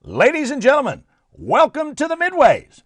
Ladies and gentlemen, welcome to the Midways.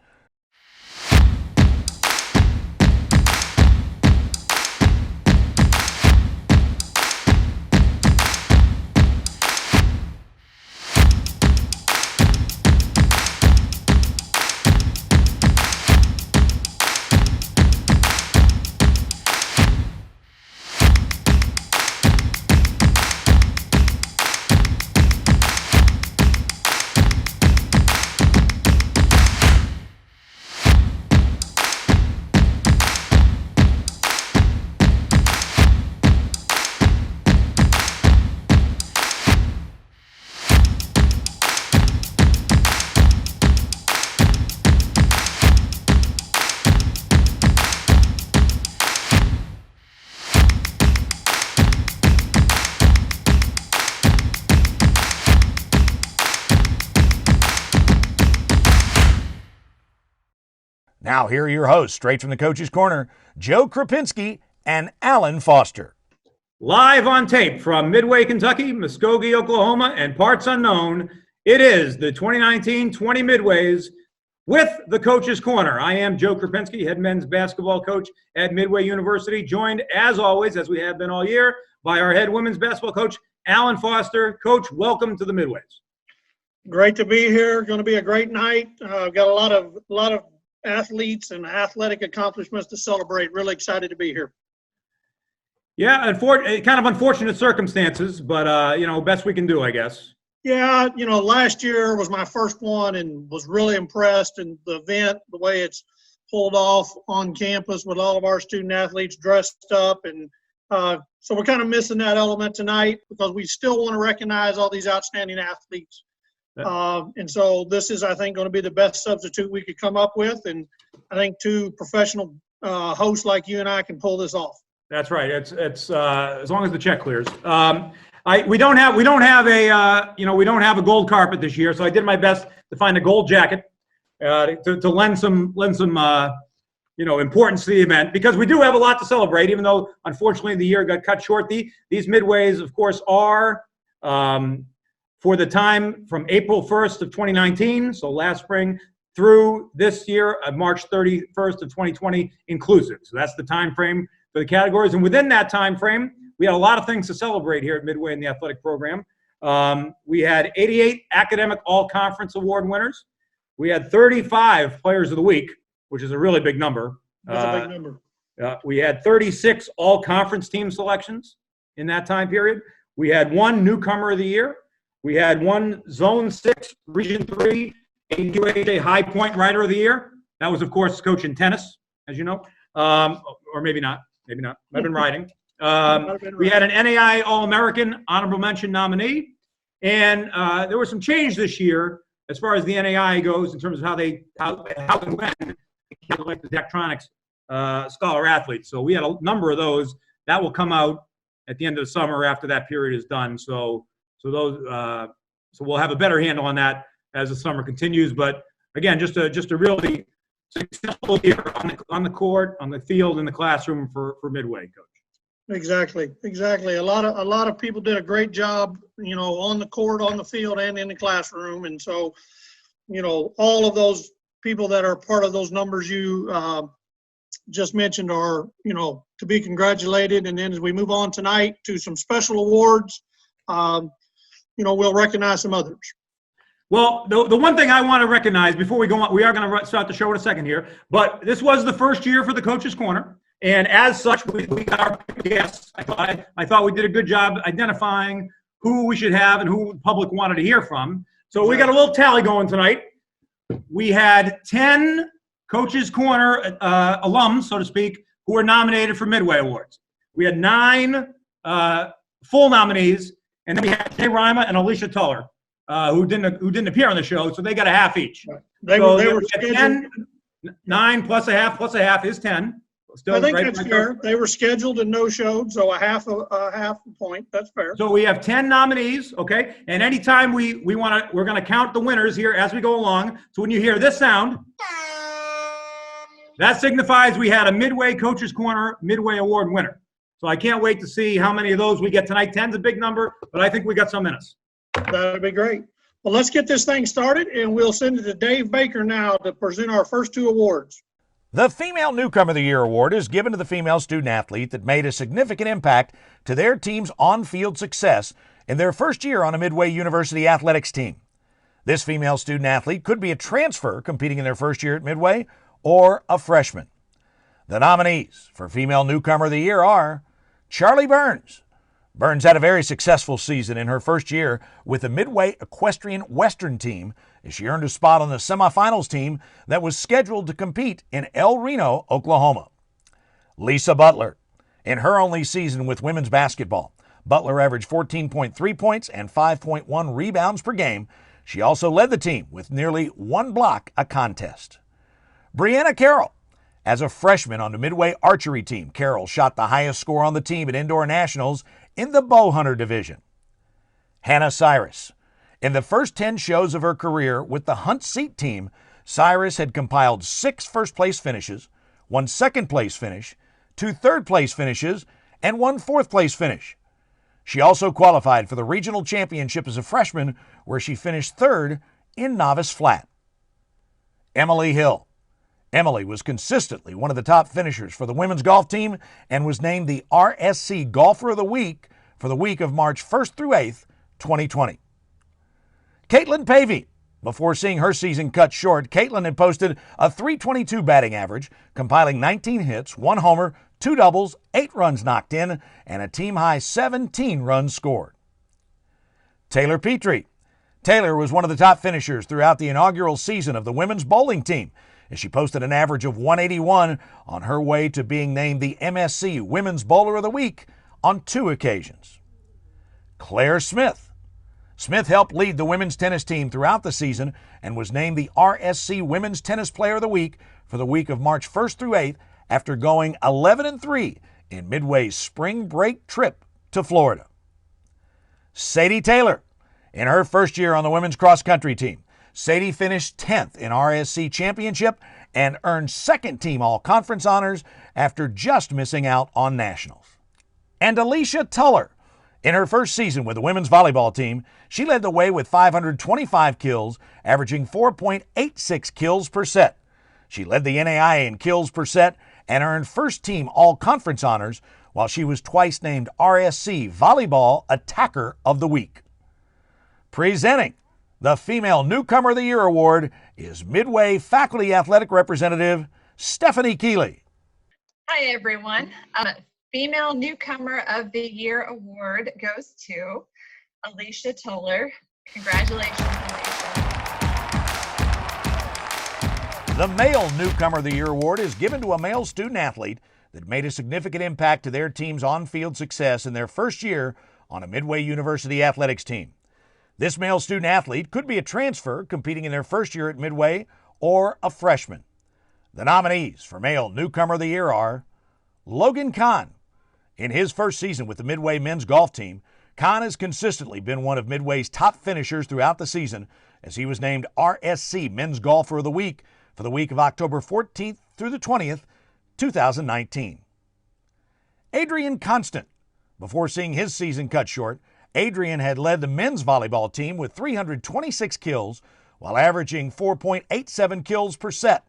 Now, here are your hosts, straight from the Coach's Corner, Joe Krapinski and Alan Foster. Live on tape from Midway, Kentucky, Muskogee, Oklahoma, and parts unknown, it is the 2019-20 Midways with the Coach's Corner. I am Joe Krapinski, head men's basketball coach at Midway University, joined, as always, as we have been all year, by our head women's basketball coach, Alan Foster. Coach, welcome to the Midways. Great to be here. Going to be a great night. I've got a lot of athletes and athletic accomplishments to celebrate. Really excited to be here. Yeah, kind of unfortunate circumstances, but, best we can do, I guess. Yeah, last year was my first one and was really impressed in the event, the way it's pulled off on campus with all of our student athletes dressed up. And so we're kind of missing that element tonight because we still want to recognize all these outstanding athletes. And so this is, I think, going to be the best substitute we could come up with. And I think two professional hosts like you and I can pull this off. That's right. It's as long as the check clears. We don't have a gold carpet this year, so I did my best to find a gold jacket to lend some importance to the event, because we do have a lot to celebrate, even though unfortunately the year got cut short. These Midways, of course, are for the time from April 1st of 2019, so last spring, through this year, March 31st of 2020 inclusive. So that's the time frame for the categories. And within that time frame, we had a lot of things to celebrate here at Midway in the athletic program. We had 88 academic all-conference award winners. We had 35 players of the week, which is a really big number. That's a big number. We had 36 all-conference team selections in that time period. We had one newcomer of the year. We had one Zone 6, Region 3, AUHA High Point Rider of the Year. That was, of course, coach in tennis, as you know. Or maybe not. Maybe not. I've been riding. We had an NAI All-American honorable mention nominee. And there was some change this year as far as the NAI goes in terms of how and when they calculate the Daktronics Scholar Athletes. So we had a number of those. That will come out at the end of the summer after that period is done. So we'll have a better handle on that as the summer continues. But again, just a really successful year on the court, on the field, in the classroom for Midway, Coach. Exactly. A lot of people did a great job, on the court, on the field, and in the classroom. And so, all of those people that are part of those numbers you just mentioned are, to be congratulated. And then as we move on tonight to some special awards, we'll recognize some others. Well, the one thing I want to recognize before we go on, we are going to start the show in a second here, but this was the first year for the Coach's Corner. And as such, we got our guests. I thought we did a good job identifying who we should have and who the public wanted to hear from. So we got a little tally going tonight. We had 10 Coach's Corner alums, so to speak, who were nominated for Midway Awards. We had 9 full nominees, and then we had Jay Rima and Alicia Tuller, who didn't appear on the show, so they got a half each. They were 10, 9 plus a half is 10. Still, I think right, that's fair. They were scheduled and no showed, so a half a point. That's fair. So we have 10 nominees, okay? And anytime we're going to count the winners here as we go along. So when you hear this sound, that signifies we had a Midway Coach's Corner Midway Award winner. So I can't wait to see how many of those we get tonight. 10's a big number, but I think we got some in us. That'd be great. Well, let's get this thing started, and we'll send it to Dave Baker now to present our first two awards. The Female Newcomer of the Year award is given to the female student athlete that made a significant impact to their team's on-field success in their first year on a Midway University athletics team. This female student athlete could be a transfer competing in their first year at Midway or a freshman. The nominees for Female Newcomer of the Year are Charlie Burns. Burns had a very successful season in her first year with the Midway Equestrian Western team as she earned a spot on the semifinals team that was scheduled to compete in El Reno, Oklahoma. Lisa Butler. In her only season with women's basketball, Butler averaged 14.3 points and 5.1 rebounds per game. She also led the team with nearly one block a contest. Brianna Carroll. As a freshman on the Midway archery team, Carroll shot the highest score on the team at indoor nationals in the bow hunter division. Hannah Cyrus. In the first 10 shows of her career with the Hunt Seat team, Cyrus had compiled 6 first-place finishes, 1 second-place finish, 2 third-place finishes, and 1 fourth-place finish. She also qualified for the regional championship as a freshman, where she finished 3rd in novice flat. Emily Hill. Emily was consistently one of the top finishers for the women's golf team and was named the RSC Golfer of the Week for the week of March 1st through 8th, 2020. Caitlin Pavey. Before seeing her season cut short, Caitlin had posted a .322 batting average, compiling 19 hits, 1 homer, 2 doubles, 8 runs knocked in, and a team-high 17 runs scored. Taylor Petrie. Taylor was one of the top finishers throughout the inaugural season of the women's bowling team, as she posted an average of 181 on her way to being named the MSC Women's Bowler of the Week on 2 occasions. Claire Smith. Smith helped lead the women's tennis team throughout the season and was named the RSC Women's Tennis Player of the Week for the week of March 1st through 8th after going 11-3 in Midway's spring break trip to Florida. Sadie Taylor. In her first year on the women's cross-country team, Sadie finished 10th in RSC Championship and earned second-team all-conference honors after just missing out on nationals. And Alicia Tuller. In her first season with the women's volleyball team, she led the way with 525 kills, averaging 4.86 kills per set. She led the NAIA in kills per set and earned first-team all-conference honors, while she was twice named RSC Volleyball Attacker of the Week. Presenting the Female Newcomer of the Year award is Midway Faculty Athletic Representative Stephanie Keeley. Hi, everyone. Female Newcomer of the Year award goes to Alicia Toller. Congratulations, Alicia. The Male Newcomer of the Year award is given to a male student athlete that made a significant impact to their team's on-field success in their first year on a Midway University athletics team. This male student athlete could be a transfer competing in their first year at Midway or a freshman. The nominees for Male Newcomer of the Year are Logan Kahn. In his first season with the Midway men's golf team, Kahn has consistently been one of Midway's top finishers throughout the season, as he was named RSC Men's Golfer of the Week for the week of October 14th through the 20th, 2019. Adrian Constant. Before seeing his season cut short, Adrian had led the men's volleyball team with 326 kills while averaging 4.87 kills per set.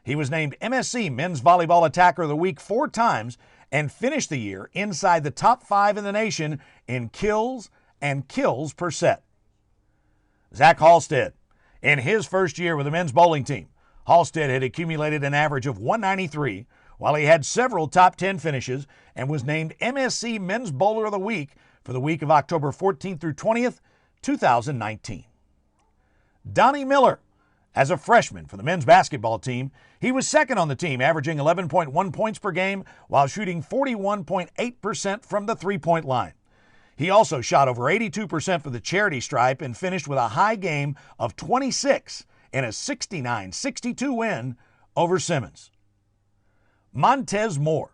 He was named MSC Men's Volleyball Attacker of the Week 4 times and finished the year inside the top 5 in the nation in kills and kills per set. Zach Halstead. In his first year with the men's bowling team, Halstead had accumulated an average of 193 while he had several top 10 finishes and was named MSC Men's Bowler of the Week for the week of October 14th through 20th, 2019. Donnie Miller. As a freshman for the men's basketball team, he was second on the team, averaging 11.1 points per game while shooting 41.8% from the three-point line. He also shot over 82% for the charity stripe and finished with a high game of 26 in a 69-62 win over Simmons. Montez Moore.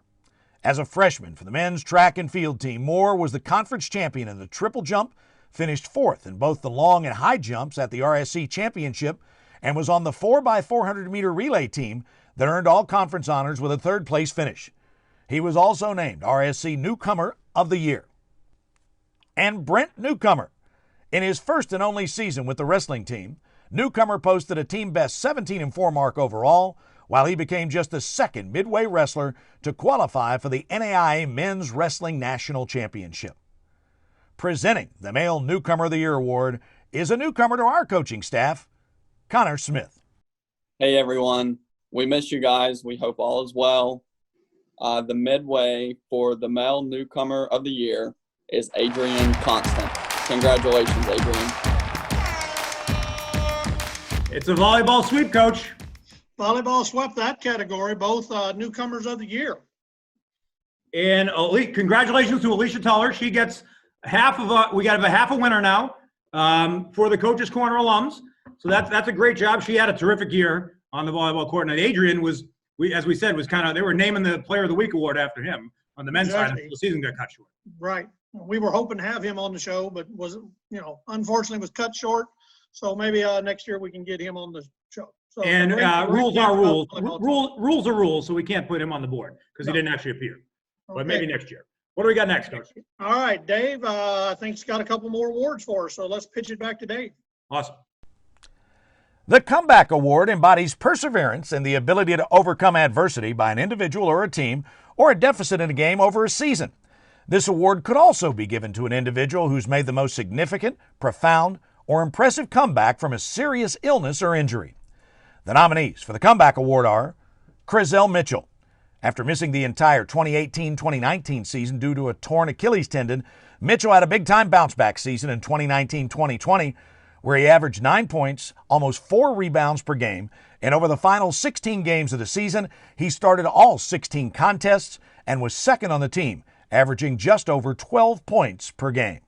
As a freshman for the men's track and field team, Moore was the conference champion in the triple jump, finished 4th in both the long and high jumps at the RSC Championship, and was on the 4x400 meter relay team that earned all conference honors with a 3rd place finish. He was also named RSC Newcomer of the Year. And Brent Newcomer. In his first and only season with the wrestling team, Newcomer posted a team best 17-4 mark overall, while he became just the second Midway wrestler to qualify for the NAIA Men's Wrestling National Championship. Presenting the Male Newcomer of the Year award is a newcomer to our coaching staff, Connor Smith. Hey everyone, we miss you guys. We hope all is well. The Midway for the Male Newcomer of the Year is Adrian Constant. Congratulations, Adrian. It's a volleyball sweep, Coach. Volleyball swept that category, both newcomers of the year. And congratulations to Alicia Tuller. She gets we got a half a winner now for the Coaches Corner alums. So that's a great job. She had a terrific year on the volleyball court. And Adrian as we said, they were naming the Player of the Week award after him on the men's side until the season got cut short. Right. We were hoping to have him on the show, but unfortunately was cut short. So maybe next year we can get him on the show. So, and rules are rules. Rules are rules, so we can't put him on the board because he didn't actually appear. But maybe next year. What do we got next, Coach? All right, Dave, I think he's got a couple more awards for us, so let's pitch it back to Dave. Awesome. The Comeback Award embodies perseverance and the ability to overcome adversity by an individual or a team or a deficit in a game over a season. This award could also be given to an individual who's made the most significant, profound, or impressive comeback from a serious illness or injury. The nominees for the Comeback Award are Crizel Mitchell. After missing the entire 2018-2019 season due to a torn Achilles tendon, Mitchell had a big-time bounce-back season in 2019-2020, where he averaged 9 points, almost 4 rebounds per game, and over the final 16 games of the season, he started all 16 contests and was second on the team, averaging just over 12 points per game.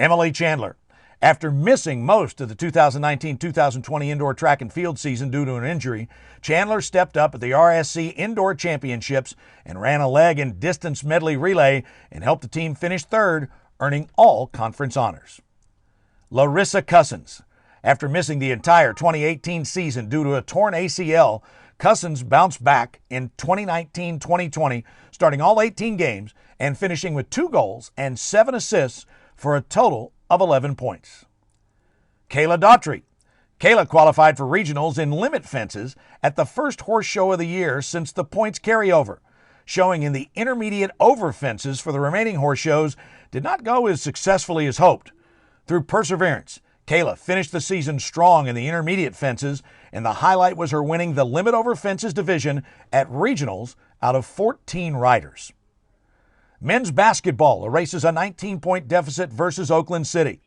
Emily Chandler. After missing most of the 2019-2020 indoor track and field season due to an injury, Chandler stepped up at the RSC Indoor Championships and ran a leg and distance medley relay and helped the team finish third, earning all conference honors. Larissa Cousins. After missing the entire 2018 season due to a torn ACL, Cousins bounced back in 2019-2020, starting all 18 games and finishing with 2 goals and 7 assists for a total of 11 points. Kayla Daughtry. Kayla qualified for regionals in limit fences at the first horse show of the year since the points carryover. Showing in the intermediate over fences for the remaining horse shows did not go as successfully as hoped. Through perseverance, Kayla finished the season strong in the intermediate fences, and the highlight was her winning the limit over fences division at regionals out of 14 riders. Men's basketball erases a 19-point deficit versus Oakland City.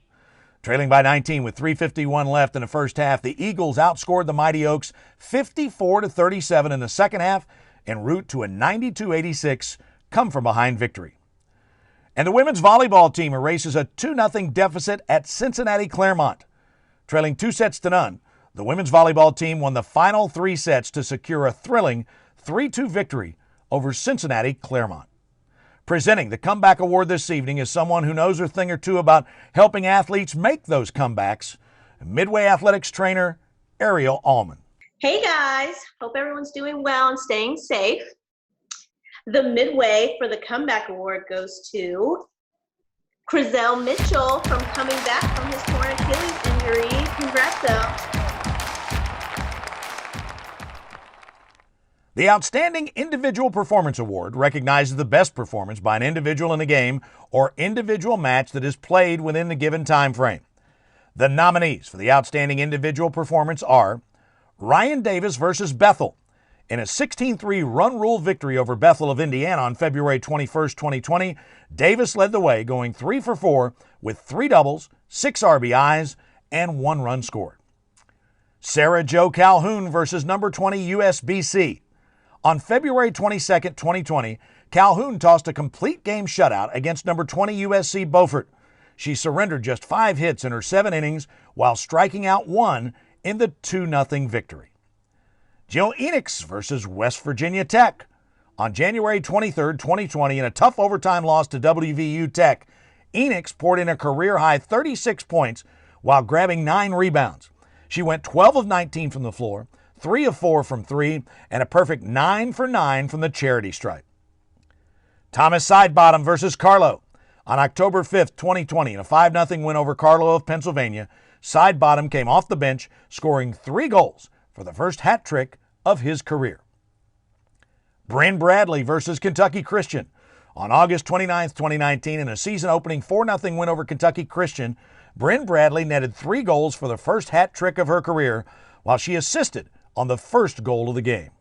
Trailing by 19 with 3:51 left in the first half, the Eagles outscored the Mighty Oaks 54-37 in the second half en route to a 92-86 come-from-behind victory. And the women's volleyball team erases a 2-0 deficit at Cincinnati Claremont. Trailing 2-0, the women's volleyball team won the final 3 sets to secure a thrilling 3-2 victory over Cincinnati Claremont. Presenting the Comeback Award this evening is someone who knows a thing or two about helping athletes make those comebacks, Midway Athletics trainer Ariel Allman. Hey guys, hope everyone's doing well and staying safe. The Midway for the Comeback Award goes to Crizel Mitchell from coming back from his torn Achilles injury. Congrats though. The Outstanding Individual Performance Award recognizes the best performance by an individual in a game or individual match that is played within the given time frame. The nominees for the Outstanding Individual Performance are Ryan Davis versus Bethel. In a 16-3 run rule victory over Bethel of Indiana on February 21, 2020, Davis led the way, going 3 for 4 with 3 doubles, 6 RBIs, and 1 run scored. Sarah Jo Calhoun versus number 20 USBC. On February 22, 2020, Calhoun tossed a complete game shutout against number 20 USC Beaufort. She surrendered just 5 hits in her 7 innings while striking out 1 in the 2-0 victory. Jill Enix versus West Virginia Tech. On January 23, 2020, in a tough overtime loss to WVU Tech, Enix poured in a career-high 36 points while grabbing 9 rebounds. She went 12 of 19 from the floor, 3 of 4 from 3, and a perfect 9 for 9 from the charity stripe. Thomas Sidebottom versus Carlo. On October 5th, 2020, in a 5-0 win over Carlow of Pennsylvania, Sidebottom came off the bench, scoring 3 goals for the first hat trick of his career. Bryn Bradley versus Kentucky Christian. On August 29th, 2019, in a season-opening 4-0 win over Kentucky Christian, Bryn Bradley netted 3 goals for the first hat trick of her career, while she assisted on the first goal of the game.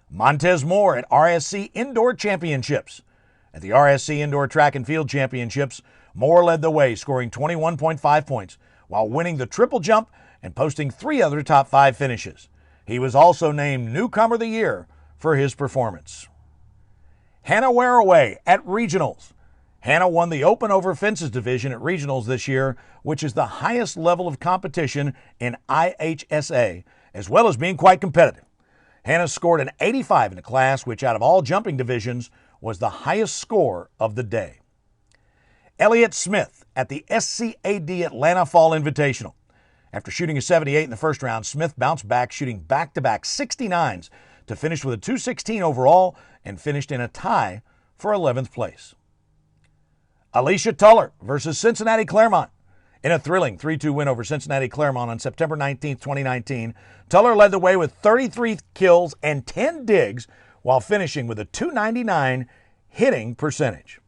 Montez Moore at RSC Indoor Championships. At the RSC Indoor Track and Field Championships, Moore led the way, scoring 21.5 points, while winning the triple jump and posting 3 other top 5 finishes. He was also named Newcomer of the Year for his performance. Hannah Wareaway at Regionals. Hannah won the Open Over Fences division at Regionals this year, which is the highest level of competition in IHSA, as well as being quite competitive. Hannah scored an 85 in the class, which out of all jumping divisions was the highest score of the day. Elliott Smith at the SCAD Atlanta Fall Invitational. After shooting a 78 in the first round, Smith bounced back, shooting back-to-back 69s to finish with a 216 overall and finished in a tie for 11th place. Alicia Tuller versus Cincinnati Claremont. In a thrilling 3-2 win over Cincinnati Claremont on September 19, 2019, Tuller led the way with 33 kills and 10 digs while finishing with a 299 hitting percentage.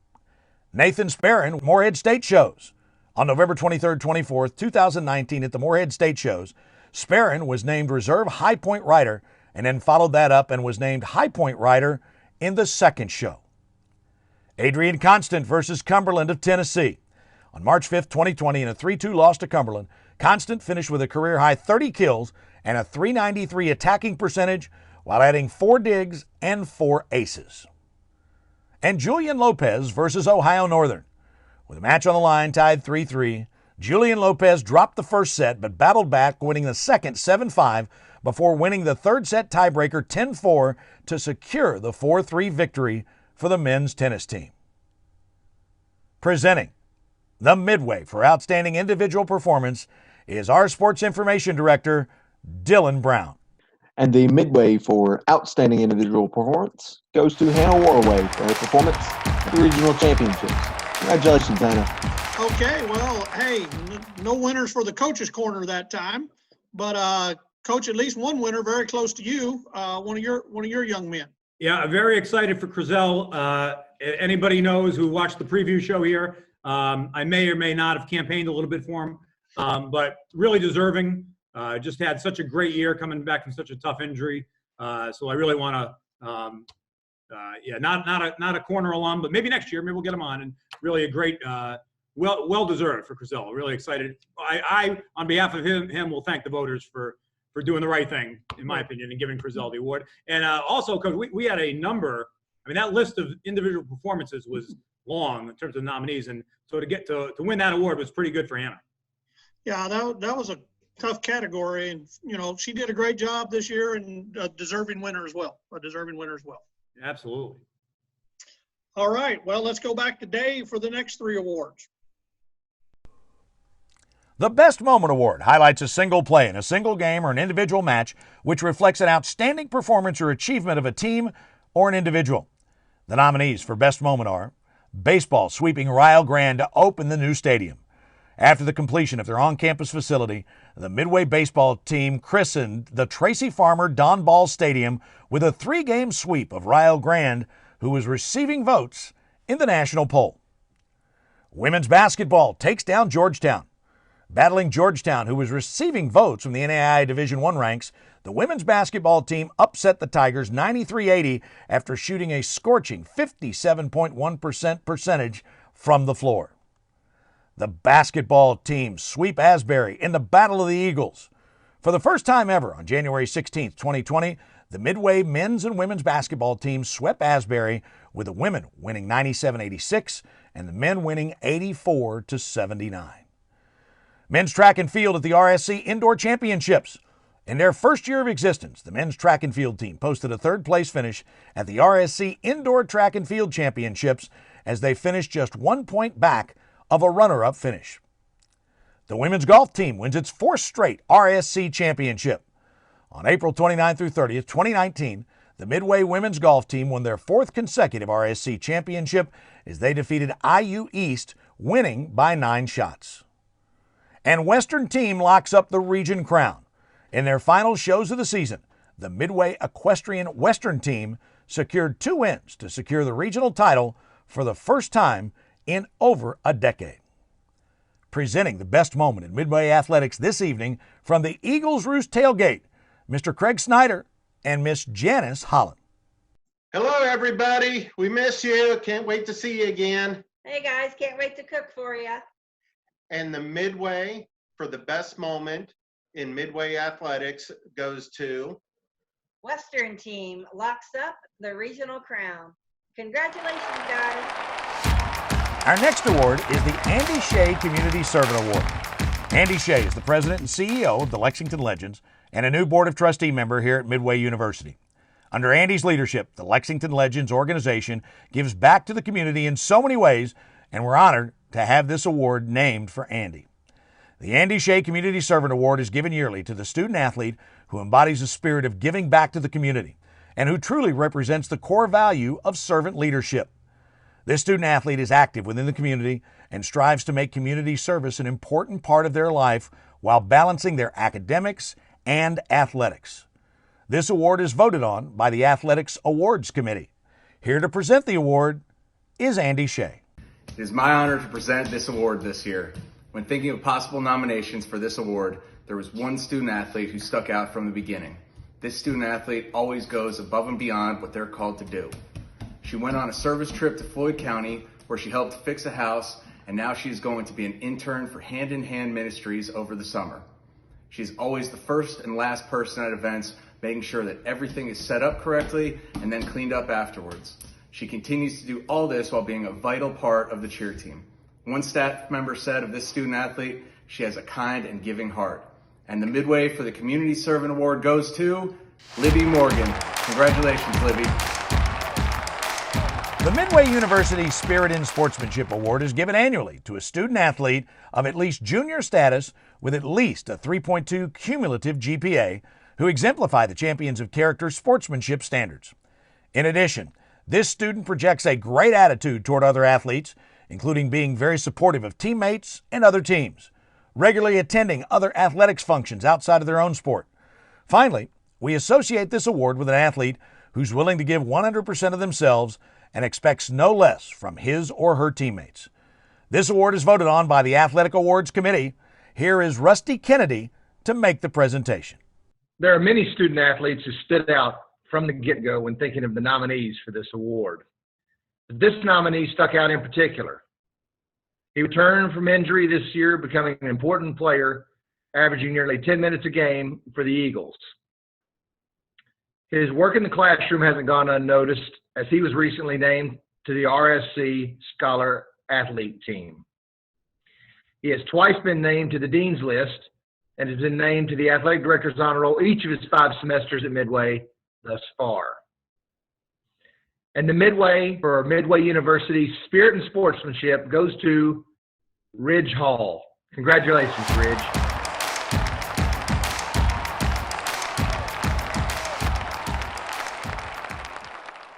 Nathan Sparron, Morehead State Shows. On November 23rd, 24th, 2019 at the Morehead State Shows, Sparron was named Reserve High Point Rider and then followed that up and was named High Point Rider in the second show. Adrian Constant versus Cumberland of Tennessee. On March 5th, 2020, in a 3-2 loss to Cumberland, Constant finished with a career-high 30 kills and a .393 attacking percentage while adding 4 digs and 4 aces. And Julian Lopez versus Ohio Northern. With a match on the line tied 3-3, Julian Lopez dropped the first set but battled back, winning the second 7-5 before winning the third set tiebreaker 10-4 to secure the 4-3 victory for the men's tennis team. Presenting the Midway for Outstanding Individual Performance is our Sports Information Director, Dylan Brown. And the Midway for Outstanding Individual Performance goes to Hannah Waraway for her performance at the Regional Championships. Congratulations, Hannah. Okay, well, hey, no winners for the coach's corner that time, but coach, at least one winner very close to you, one of your young men. Yeah, I'm very excited for Crizel. Anybody knows who watched the preview show here, I may or may not have campaigned a little bit for him, but really deserving. Just had such a great year coming back from such a tough injury. So I really want to, not a corner alum, but maybe next year, maybe we'll get him on. And really a great, well deserved for Crizel. Really excited. I on behalf of him, will thank the voters for doing the right thing, in my opinion, and giving Crizel the award. And also, because we had a number. I mean, that list of individual performances was long in terms of nominees, and so to get to win that award was pretty good for Hannah. Yeah, that was a tough category, and she did a great job this year, and a deserving winner as well. Absolutely. All right, well, let's go back to Dave for the next 3 awards. The Best Moment Award highlights a single play in a single game or an individual match which reflects an outstanding performance or achievement of a team or an individual. The nominees for Best Moment are baseball sweeping Rio Grande to open the new stadium. After the completion of their on-campus facility, the Midway baseball team christened the Tracy Farmer Don Ball Stadium with a 3-game sweep of Rio Grande, who was receiving votes in the national poll. Women's basketball takes down Georgetown. Battling Georgetown, who was receiving votes from the NAIA Division I ranks, the women's basketball team upset the Tigers 93-80 after shooting a scorching 57.1% percentage from the floor. The basketball team sweep Asbury in the Battle of the Eagles. For the first time ever on January 16, 2020, the Midway men's and women's basketball teams swept Asbury, with the women winning 97-86 and the men winning 84-79. Men's track and field at the RSC Indoor Championships. In their first year of existence, the men's track and field team posted a 3rd-place finish at the RSC Indoor Track and Field Championships as they finished just 1 point back of a runner-up finish. The women's golf team wins its 4th straight RSC championship. On April 29 through 30th, 2019, the Midway women's golf team won their 4th consecutive RSC championship as they defeated IU East, winning by 9 shots. And Western team locks up the region crown. In their final shows of the season, the Midway Equestrian Western team secured 2 wins to secure the regional title for the first time in over a decade. Presenting the best moment in Midway athletics this evening from the Eagles Roost tailgate, Mr. Craig Snyder and Miss Janice Holland. Hello, everybody. We miss you. Can't wait to see you again. Hey guys, can't wait to cook for you. And the Midway for the best moment in Midway athletics goes to Western team locks up the regional crown. Congratulations, guys. Our next award is the Andy Shea Community Servant Award. Andy Shea is the president and CEO of the Lexington Legends and a new Board of Trustee member here at Midway University. Under Andy's leadership, the Lexington Legends organization gives back to the community in so many ways, and we're honored to have this award named for Andy. The Andy Shea Community Servant Award is given yearly to the student athlete who embodies the spirit of giving back to the community and who truly represents the core value of servant leadership. This student athlete is active within the community and strives to make community service an important part of their life while balancing their academics and athletics. This award is voted on by the Athletics Awards Committee. Here to present the award is Andy Shea. It is my honor to present this award this year. When thinking of possible nominations for this award, there was one student athlete who stuck out from the beginning. This student athlete always goes above and beyond what they're called to do. She went on a service trip to Floyd County where she helped fix a house, and now she is going to be an intern for Hand in Hand Ministries over the summer. She's always the first and last person at events, making sure that everything is set up correctly and then cleaned up afterwards. She continues to do all this while being a vital part of the cheer team. One staff member said of this student athlete, she has a kind and giving heart. And the Midway for the Community Servant Award goes to Libby Morgan. Congratulations, Libby. The Midway University Spirit in Sportsmanship Award is given annually to a student athlete of at least junior status with at least a 3.2 cumulative GPA who exemplify the champions of character sportsmanship standards. In addition, this student projects a great attitude toward other athletes, including being very supportive of teammates and other teams, regularly attending other athletics functions outside of their own sport. Finally, we associate this award with an athlete who's willing to give 100% of themselves and expects no less from his or her teammates. This award is voted on by the Athletic Awards Committee. Here is Rusty Kennedy to make the presentation. There are many student athletes who stood out from the get-go when thinking of the nominees for this award. This nominee stuck out in particular. He returned from injury this year, becoming an important player, averaging nearly 10 minutes a game for the Eagles. His work in the classroom hasn't gone unnoticed, as he was recently named to the RSC Scholar Athlete Team. He has twice been named to the Dean's List and has been named to the Athletic Director's Honor Roll each of his 5 semesters at Midway thus far. And the Midway for Midway University Spirit and Sportsmanship goes to Ridge Hall. Congratulations, Ridge.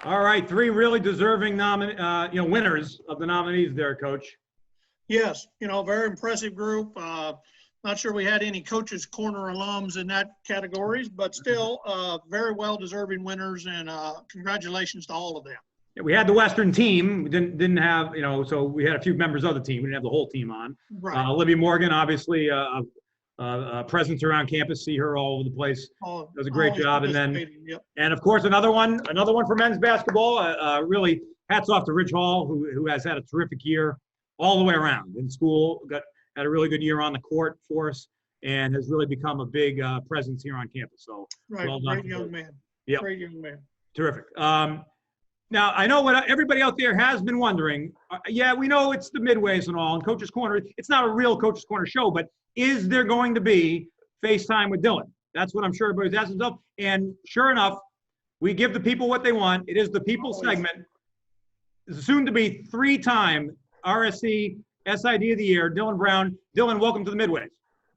All right, 3 really deserving winners of the nominees there, Coach. Yes, very impressive group. Not sure we had any Coaches Corner alums in that categories, but still very well-deserving winners, and congratulations to all of them. Yeah, we had the Western team. We didn't have, so we had a few members of the team. We didn't have the whole team on. Right. Libby Morgan, obviously, a presence around campus. See her all over the place. Does a great job. And then, yep. and of course, another one for men's basketball. Really, hats off to Ridge Hall, who has had a terrific year all the way around in school. Had a really good year on the court for us, and has really become a big presence here on campus. So, right, well great young man. Yeah, great young man. Terrific. Now, I know what everybody out there has been wondering. Yeah, we know it's the Midways and all, and Coach's Corner. It's not a real Coach's Corner show, but is there going to be FaceTime with Dylan? That's what I'm sure everybody's asking themselves. And sure enough, we give the people what they want. It is the people segment. Soon to be 3-time RSC SID of the Year, Dylan Brown. Dylan, welcome to the Midways.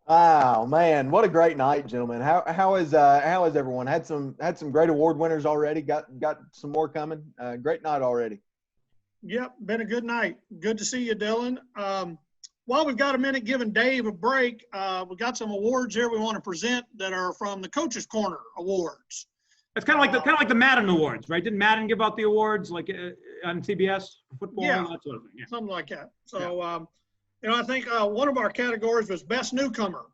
Wow, man, what a great night, gentlemen. How is everyone? Had some great award winners already. Got some more coming. Great night already. Yep, been a good night. Good to see you, Dylan. While we've got a minute giving Dave a break, we've got some awards here we want to present that are from the Coaches Corner Awards. It's kind of like the Madden Awards, right? Didn't Madden give out the awards like on CBS for football? Yeah, That sort of thing. Yeah. something like that. So, I think one of our categories was Best Newcomer.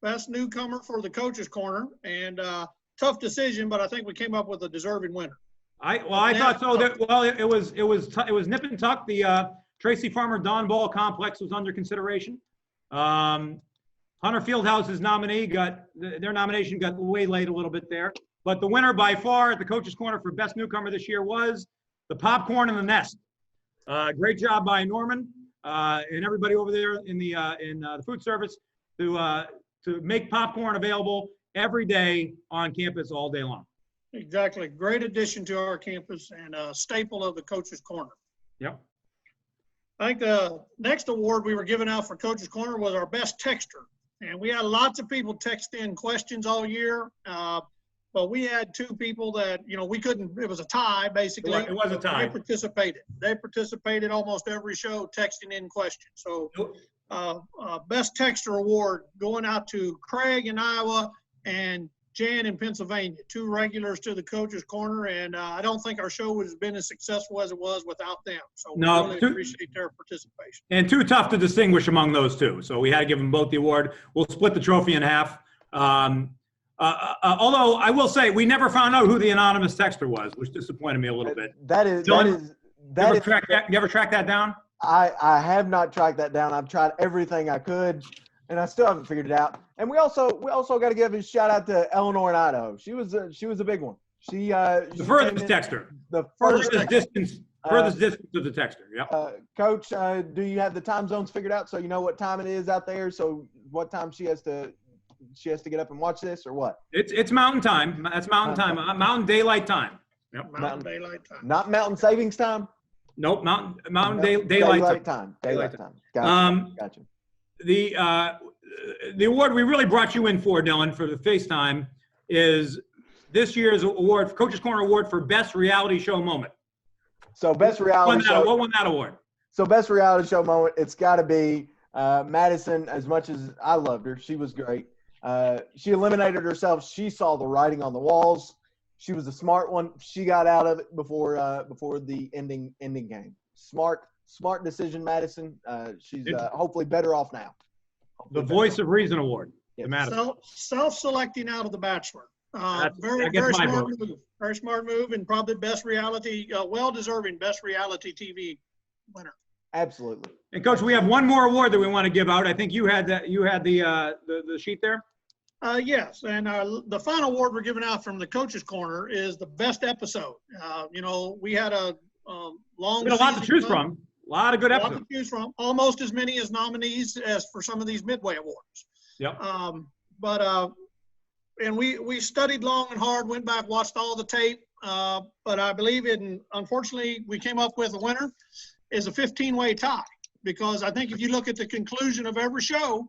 Best Newcomer for the Coaches Corner. And tough decision, but I think we came up with a deserving winner. I thought so. It was nip and tuck. The Tracy Farmer Don Ball Complex was under consideration. Hunter Fieldhouse's their nomination got waylaid a little bit there. But the winner by far at the Coaches Corner for Best Newcomer this year was the Popcorn in the Nest. Great job by Norman and everybody over there in the food service to make popcorn available every day on campus all day long. Exactly. Great addition to our campus and a staple of the Coaches Corner. Yep. I think the next award we were giving out for Coaches Corner was our best texter. And we had lots of people text in questions all year. But we had two people that, we couldn't, it was a tie basically. It was a tie. They participated almost every show texting in questions. So best texter award going out to Craig in Iowa and Jan in Pennsylvania, two regulars to the Coaches Corner. And I don't think our show would have been as successful as it was without them. So we really appreciate their participation. And too tough to distinguish among those two. So we had to give them both the award. We'll split the trophy in half. Although I will say we never found out who the anonymous texter was, which disappointed me a little bit. You ever track that down? I have not tracked that down. I've tried everything I could, and I still haven't figured it out. And we also got to give a shout out to Eleanor in Idaho. She was a big one. The furthest texter. The furthest distance of the texter. Yep. Coach, do you have the time zones figured out so you know what time it is out there? So what time she has to get up and watch this, or what? It's Mountain Time. That's Mountain Time. Mountain Daylight Time. Yep. Mountain Daylight Time. Not Mountain Savings Time. Nope. Daylight Time. Daylight Time. Gotcha. The award we really brought you in for, Dylan, for the FaceTime is this year's award, Coaches Corner Award for Best Reality Show Moment. So best reality show. What won that award? So best reality show moment, it's got to be Madison. As much as I loved her, she was great. She eliminated herself. She saw the writing on the walls. She was a smart one. She got out of it before the ending game. Smart decision, Madison. She's hopefully better off now. The Voice of Reason Award. Yes. Madison. Self-selecting out of The Bachelor. Very smart move, and probably best reality, well-deserving best reality TV winner. Absolutely. And Coach, we have one more award that we want to give out. I think you had that. You had the sheet there. Yes, and the final award we're giving out from the Coaches Corner is the best episode. We had a long. We had a lot to choose from. A lot of good episodes. A lot to choose from. Almost as many as nominees as for some of these Midway awards. Yep. And we studied long and hard, went back, watched all the tape. But I believe unfortunately, we came up with a winner is a 15-way tie, because I think if you look at the conclusion of every show,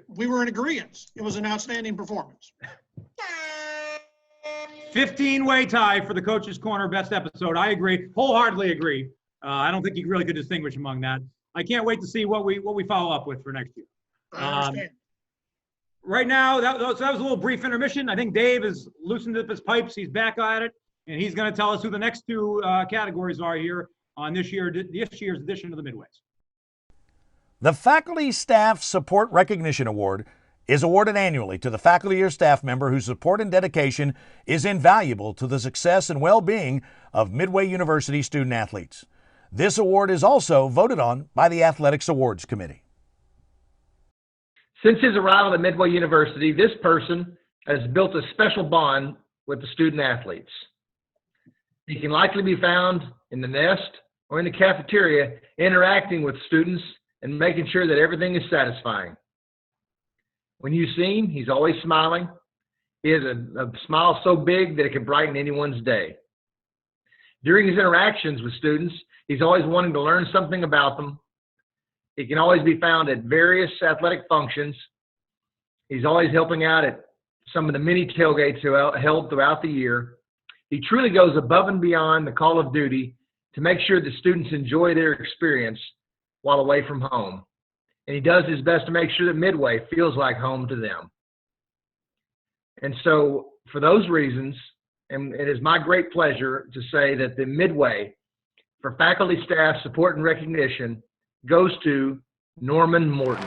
we were in agreement. It was an outstanding performance. 15-way tie for the Coaches Corner Best Episode. I agree, wholeheartedly agree. I don't think you really could distinguish among that. I can't wait to see what we follow up with for next year. I understand. Right now, that was a little brief intermission. I think Dave has loosened up his pipes. He's back at it, and he's going to tell us who the next two categories are here on this year's edition of the Midways. The Faculty Staff Support Recognition Award is awarded annually to the faculty or staff member whose support and dedication is invaluable to the success and well-being of Midway University student athletes. This award is also voted on by the Athletics Awards Committee. Since his arrival at Midway University, this person has built a special bond with the student athletes. He can likely be found in the nest or in the cafeteria interacting with students and making sure that everything is satisfying. When you see him, he's always smiling. He has a smile so big that it can brighten anyone's day. During his interactions with students, he's always wanting to learn something about them. He can always be found at various athletic functions. He's always helping out at some of the many tailgates held throughout the year. He truly goes above and beyond the call of duty to make sure the students enjoy their experience while away from home. And he does his best to make sure that Midway feels like home to them. And so for those reasons, and it is my great pleasure to say that the Midway for faculty, staff, support, and recognition goes to Norman Morton.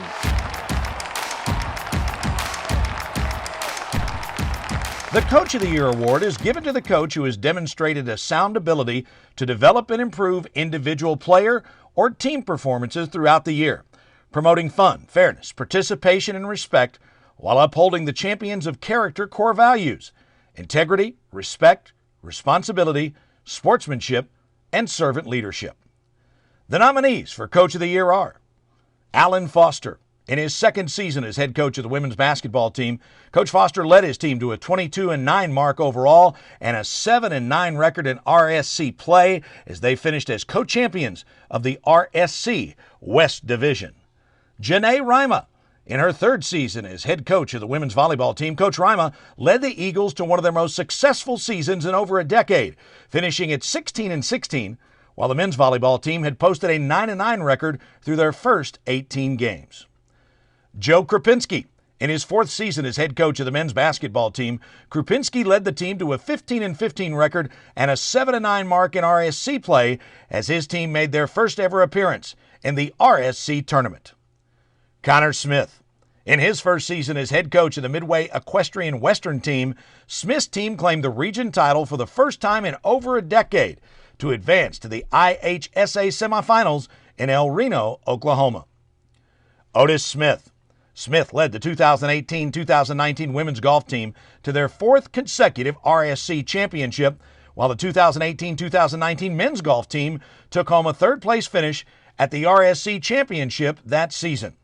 The Coach of the Year award is given to the coach who has demonstrated a sound ability to develop and improve individual player or team performances throughout the year, promoting fun, fairness, participation, and respect while upholding the champions of character core values: integrity, respect, responsibility, sportsmanship, and servant leadership. The nominees for Coach of the Year are Alan Foster. In his second season as head coach of the women's basketball team, Coach Foster led his team to a 22-9 mark overall and a 7-9 record in RSC play as they finished as co-champions of the RSC West Division. Janae Rima. In her third season as head coach of the women's volleyball team, Coach Rima led the Eagles to one of their most successful seasons in over a decade, finishing at 16-16, while the men's volleyball team had posted a 9-9 record through their first 18 games. Joe Krupinski. In his fourth season as head coach of the men's basketball team, Krupinski led the team to a 15-15 record and a 7-9 mark in RSC play as his team made their first ever appearance in the RSC tournament. Connor Smith. In his first season as head coach of the Midway Equestrian Western team, Smith's team claimed the region title for the first time in over a decade to advance to the IHSA semifinals in El Reno, Oklahoma. Otis Smith. Smith led the 2018-2019 women's golf team to their fourth consecutive RSC championship, while the 2018-2019 men's golf team took home a third-place finish at the RSC championship that season.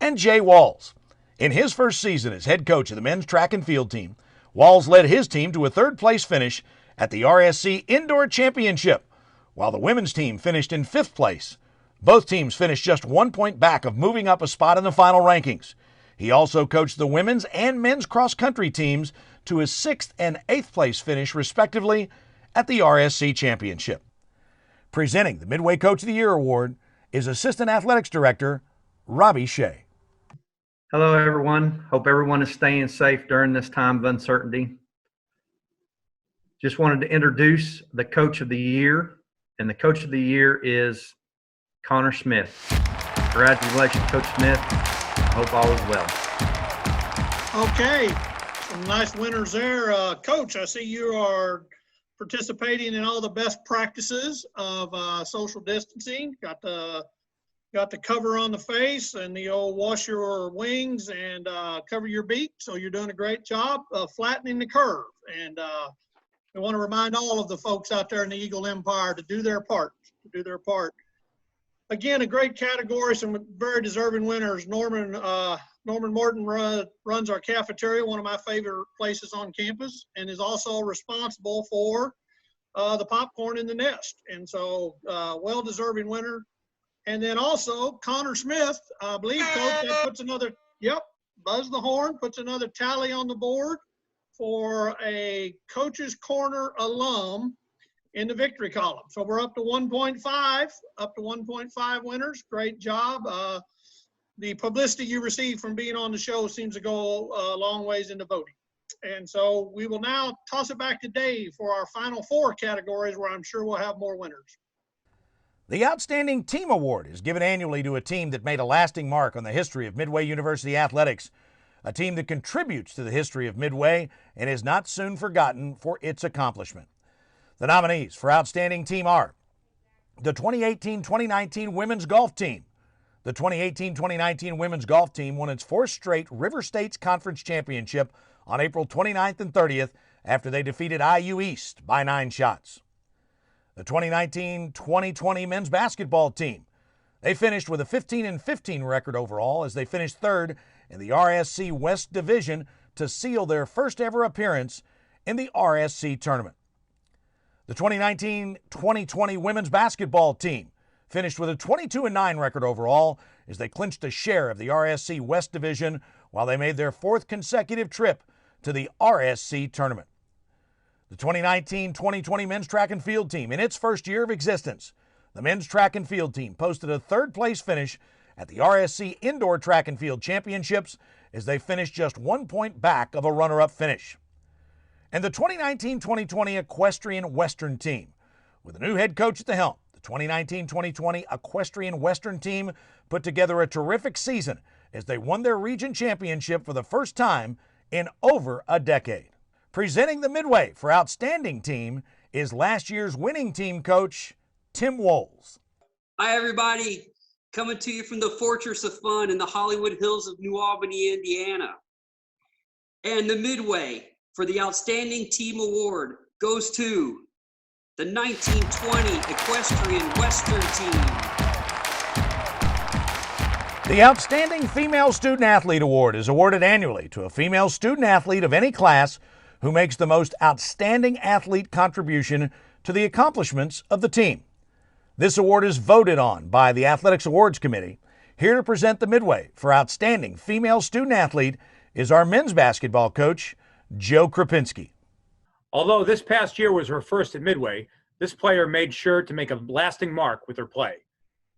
And Jay Walls. In his first season as head coach of the men's track and field team, Walls led his team to a third-place finish at the RSC Indoor Championship, while the women's team finished in fifth place. Both teams finished just 1 point back of moving up a spot in the final rankings. He also coached the women's and men's cross-country teams to a 6th and 8th place finish, respectively, at the RSC Championship. Presenting the Midway Coach of the Year Award is Assistant Athletics Director Robbie Shea. Hello, everyone. Hope everyone is staying safe during this time of uncertainty. Just wanted to introduce the Coach of the Year, and the Coach of the Year is Connor Smith. Congratulations, Coach Smith. Hope all is well. Okay, some nice winners there. Coach, I see you are participating in all the best practices of social distancing. Got the cover on the face and the old wash your wings and cover your beak. So you're doing a great job of flattening the curve. And we want to remind all of the folks out there in the Eagle Empire to do their part, Again, a great category, some very deserving winners. Norman Morton runs our cafeteria, one of my favorite places on campus, and is also responsible for the popcorn in the nest. And so, well-deserving winner. And then also, Connor Smith, I believe, Coach, that puts another, buzz the horn, puts another tally on the board for a Coach's Corner alum in the victory column. So we're up to 1.5 winners. Great job. The publicity you receive from being on the show seems to go a long ways into voting. And so we will now toss it back to Dave for our final four categories where I'm sure we'll have more winners. The Outstanding Team Award is given annually to a team that made a lasting mark on the history of Midway University athletics, a team that contributes to the history of Midway and is not soon forgotten for its accomplishment. The nominees for Outstanding Team are the 2018-2019 Women's Golf Team. The 2018-2019 Women's Golf Team won its fourth straight River States Conference Championship on April 29th and 30th after they defeated IU East by 9 shots. The 2019-2020 Men's Basketball Team. They finished with a 15-15 record overall as they finished third in the RSC West Division to seal their first ever appearance in the RSC tournament. The 2019-2020 Women's Basketball Team finished with a 22-9 record overall as they clinched a share of the RSC West Division while they made their fourth consecutive trip to the RSC tournament. The 2019-2020 men's track and field team, in its first year of existence, the men's track and field team posted a third-place finish at the RSC Indoor Track and Field Championships as they finished just 1 point back of a runner-up finish. And the 2019-2020 Equestrian Western team, with a new head coach at the helm, the 2019-2020 Equestrian Western team put together a terrific season as they won their region championship for the first time in over a decade. Presenting the Midway for Outstanding Team is last year's winning team coach, Tim Woles. Hi, everybody. Coming to you from the Fortress of Fun in the Hollywood Hills of New Albany, Indiana. And the Midway for the Outstanding Team Award goes to the 1920 Equestrian Western Team. The Outstanding Female Student Athlete Award is awarded annually to a female student athlete of any class who makes the most outstanding athlete contribution to the accomplishments of the team. This award is voted on by the Athletics Awards Committee. Here to present the Midway for Outstanding Female Student Athlete is our men's basketball coach, Joe Krapinski. Although this past year was her first at Midway, this player made sure to make a lasting mark with her play.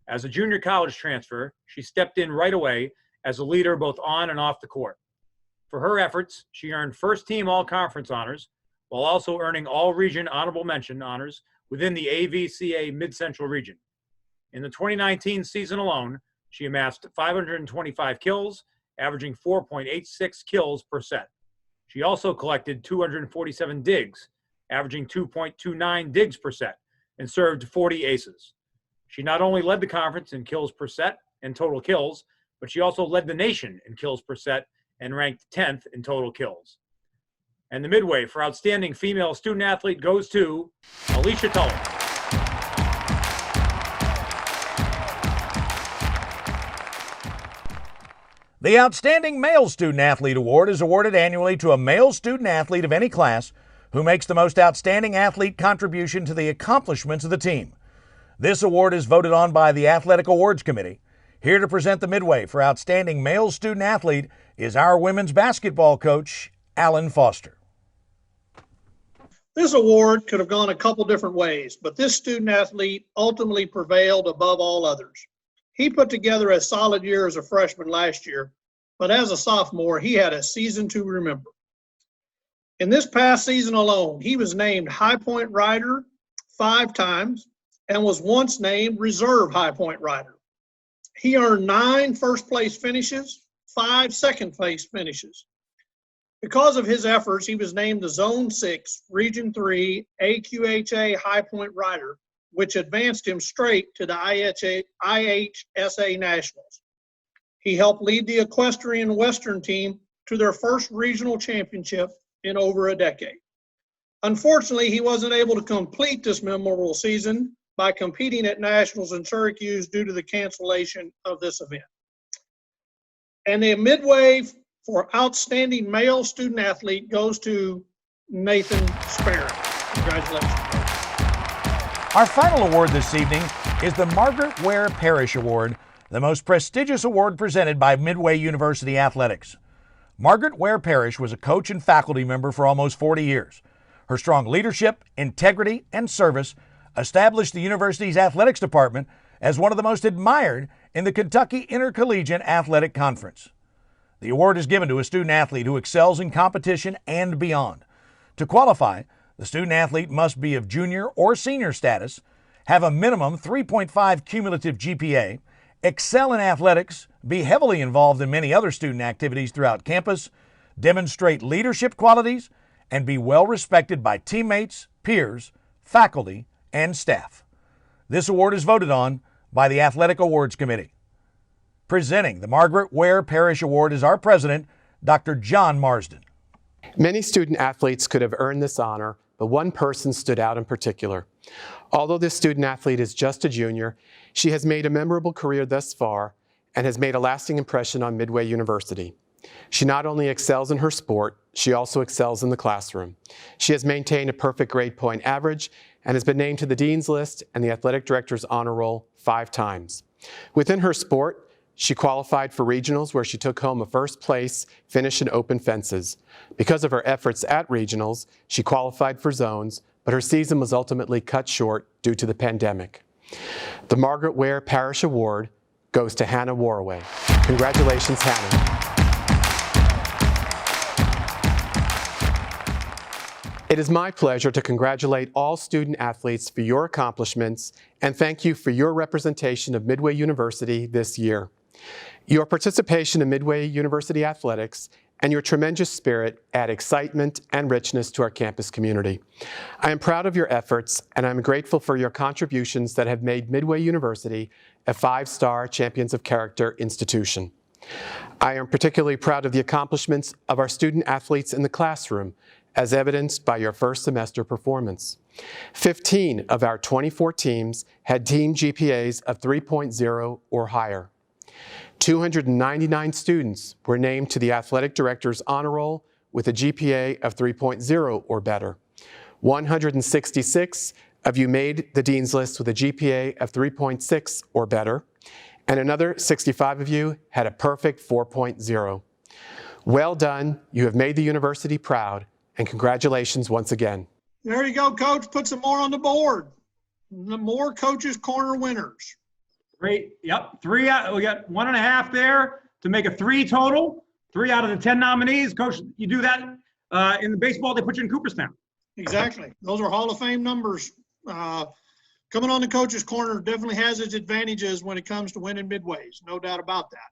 As a junior college transfer, she stepped in right away as a leader both on and off the court. For her efforts, she earned first-team all-conference honors while also earning all-region honorable mention honors within the AVCA Mid-Central region. In the 2019 season alone, she amassed 525 kills, averaging 4.86 kills per set. She also collected 247 digs, averaging 2.29 digs per set, and served 40 aces. She not only led the conference in kills per set and total kills, but she also led the nation in kills per set and ranked 10th in total kills. And the Midway for Outstanding Female Student Athlete goes to Alicia Tuller. The Outstanding Male Student Athlete Award is awarded annually to a male student athlete of any class who makes the most outstanding athlete contribution to the accomplishments of the team. This award is voted on by the Athletic Awards Committee. Here to present the Midway for Outstanding Male Student Athlete is our women's basketball coach, Alan Foster. This award could have gone a couple different ways, but this student athlete ultimately prevailed above all others. He put together a solid year as a freshman last year, but as a sophomore, he had a season to remember. In this past season alone, he was named High Point Rider 5 times and was once named Reserve High Point Rider. He earned 9 first-place finishes, 5 second-place finishes. Because of his efforts, he was named the Zone 6, Region 3 AQHA High Point Rider, which advanced him straight to the IHSA Nationals. He helped lead the Equestrian Western team to their first regional championship in over a decade. Unfortunately, he wasn't able to complete this memorable season by competing at Nationals in Syracuse due to the cancellation of this event. And the Midway for Outstanding Male Student Athlete goes to Nathan Sparrow. Congratulations. Our final award this evening is the Margaret Ware Parrish Award, the most prestigious award presented by Midway University Athletics. Margaret Ware Parrish was a coach and faculty member for almost 40 years. Her strong leadership, integrity, and service established the university's athletics department as one of the most admired in the Kentucky Intercollegiate Athletic Conference. The award is given to a student athlete who excels in competition and beyond. To qualify, the student athlete must be of junior or senior status, have a minimum 3.5 cumulative GPA, excel in athletics, be heavily involved in many other student activities throughout campus, demonstrate leadership qualities, and be well respected by teammates, peers, faculty, and staff. This award is voted on by the Athletic Awards Committee. Presenting the Margaret Ware Parrish Award is our president, Dr. John Marsden. Many student athletes could have earned this honor, but one person stood out in particular. Although this student athlete is just a junior, she has made a memorable career thus far and has made a lasting impression on Midway University. She not only excels in her sport, she also excels in the classroom. She has maintained a perfect grade point average and has been named to the Dean's List and the Athletic Director's Honor Roll 5 times. Within her sport, she qualified for regionals where she took home a first place finish in open fences. Because of her efforts at regionals, she qualified for zones, but her season was ultimately cut short due to the pandemic. The Margaret Ware Parish Award goes to Hannah Warraway. Congratulations, Hannah. It is my pleasure to congratulate all student athletes for your accomplishments and thank you for your representation of Midway University this year. Your participation in Midway University athletics and your tremendous spirit add excitement and richness to our campus community. I am proud of your efforts, and I'm grateful for your contributions that have made Midway University a 5-star Champions of Character institution. I am particularly proud of the accomplishments of our student athletes in the classroom, as evidenced by your first semester performance. 15 of our 24 teams had team GPAs of 3.0 or higher. 299 students were named to the Athletic Director's Honor Roll with a GPA of 3.0 or better. 166 of you made the Dean's List with a GPA of 3.6 or better, and another 65 of you had a perfect 4.0. Well done, you have made the university proud, and congratulations once again. There you go, Coach. Put some more on the board. The more Coaches Corner winners. Great. Yep. 3 out. We got 1.5 there to make a 3 total. 3 out of the 10 nominees. Coach, you do that in the baseball, they put you in Cooperstown. Exactly. Those are Hall of Fame numbers. Coming on the Coaches Corner definitely has its advantages when it comes to winning midways. No doubt about that.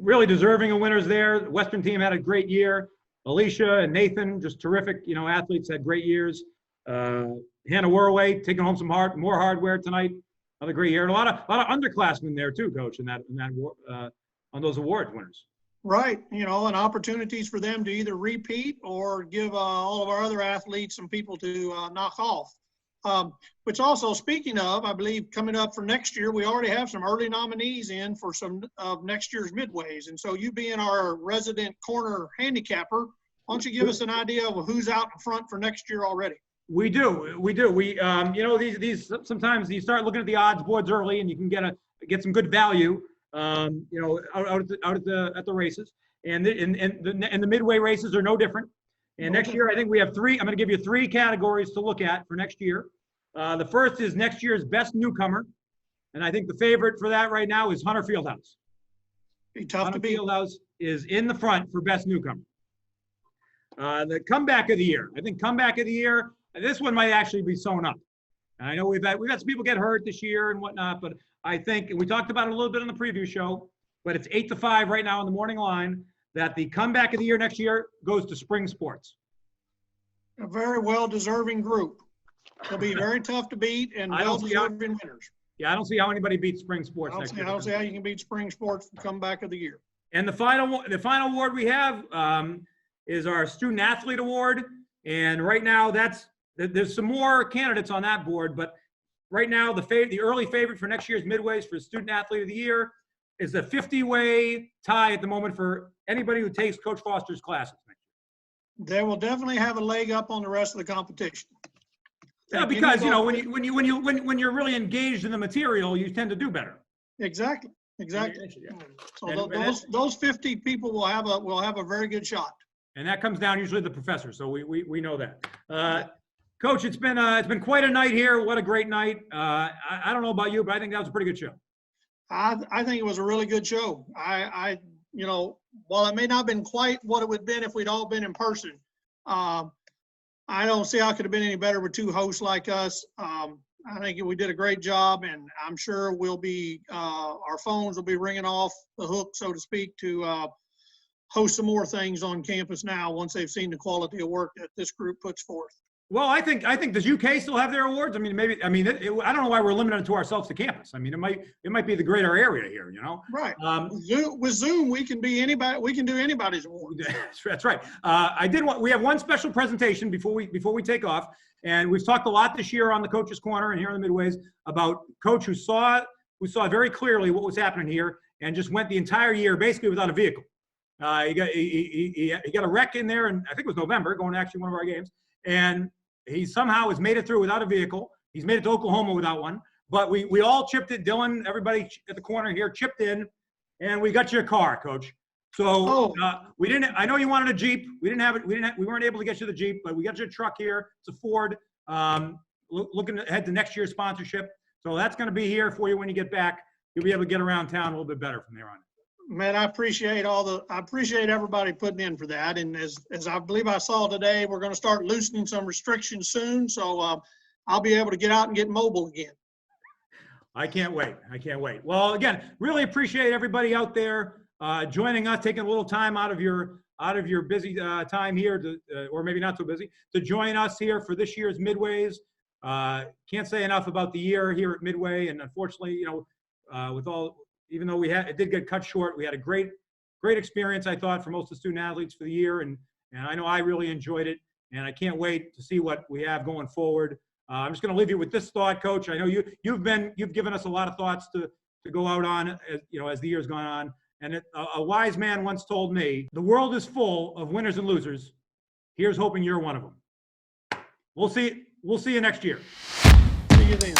Really deserving of winners there. The Western team had a great year. Alicia and Nathan, just terrific, athletes, had great years. Hannah Warraway taking home some more hardware tonight. Another great year. And a lot of underclassmen there too, Coach, on those award winners. Right. And opportunities for them to either repeat or give all of our other athletes some people to knock off. Which also, speaking of, I believe coming up for next year, we already have some early nominees in for some of next year's midways. And so you being our resident corner handicapper, why don't you give us an idea of who's out in front for next year already? We do. We these sometimes you start looking at the odds boards early, and you can get some good value, out at the races, and the midway races are no different. And next year, I think we have 3. I'm going to give you 3 categories to look at for next year. The first is next year's best newcomer, and I think the favorite for that right now is Hunter Fieldhouse. Be tough to beat. Fieldhouse is in the front for best newcomer. The comeback of the year. I think comeback of the year. This one might actually be sewn up. And I know we've had some people get hurt this year and whatnot, but I think, and we talked about it a little bit on the preview show, but it's 8-5 right now on the morning line, that the comeback of the year next year goes to spring sports. A very well-deserving group. They'll be very tough to beat and well-deserving winners. Yeah, I don't see how anybody beats spring sports next year. I don't see how you can beat spring sports for comeback of the year. And the final award we have is our Student Athlete Award. And right now, there's some more candidates on that board, but right now the early favorite for next year's midways for Student Athlete of the Year is a 50-way tie at the moment for anybody who takes Coach Foster's classes next year. They will definitely have a leg up on the rest of the competition. Yeah, because when you're really engaged in the material, you tend to do better. Exactly. So those 50 people will have a very good shot. And that comes down usually to the professor, so we know that. Coach, it's been quite a night here. What a great night. I don't know about you, but I think that was a pretty good show. I think it was a really good show. While it may not have been quite what it would have been if we'd all been in person, I don't see how it could have been any better with 2 hosts like us. I think we did a great job, and I'm sure our phones will be ringing off the hook, so to speak, to host some more things on campus now once they've seen the quality of work that this group puts forth. Well, I think does UK still have their awards? I don't know why we're limited to ourselves to campus. I mean, it might be the greater area here, Right. With Zoom, we can be anybody. We can do anybody's award. That's right. We have one special presentation before we take off, and we've talked a lot this year on the Coach's Corner and here in the Midways about Coach who saw very clearly what was happening here and just went the entire year basically without a vehicle. He got a wreck in there, and I think it was November, going to actually one of our games, and he somehow has made it through without a vehicle. He's made it to Oklahoma without one. But we all chipped in. Dylan, everybody at the corner here chipped in, and we got you a car, Coach. So we didn't. I know you wanted a Jeep. We didn't have it. We weren't able to get you the Jeep, but we got you a truck here. It's a Ford. Looking ahead to next year's sponsorship. So that's going to be here for you when you get back. You'll be able to get around town a little bit better from there on. Man, I appreciate everybody putting in for that. And as I believe I saw today, we're going to start loosening some restrictions soon. So I'll be able to get out and get mobile again. I can't wait. I can't wait. Well, again, really appreciate everybody out there joining us, taking a little time out of your busy time here, or maybe not so busy, to join us here for this year's Midways. Can't say enough about the year here at Midway, and unfortunately, even though it did get cut short, we had a great experience, I thought, for most of the student athletes for the year, and I know I really enjoyed it, and I can't wait to see what we have going forward. I'm just going to leave you with this thought, Coach. I know you've given us a lot of thoughts to go out on, as the year's gone on. And a wise man once told me, the world is full of winners and losers. Here's hoping you're one of them. We'll see you next year. See you then.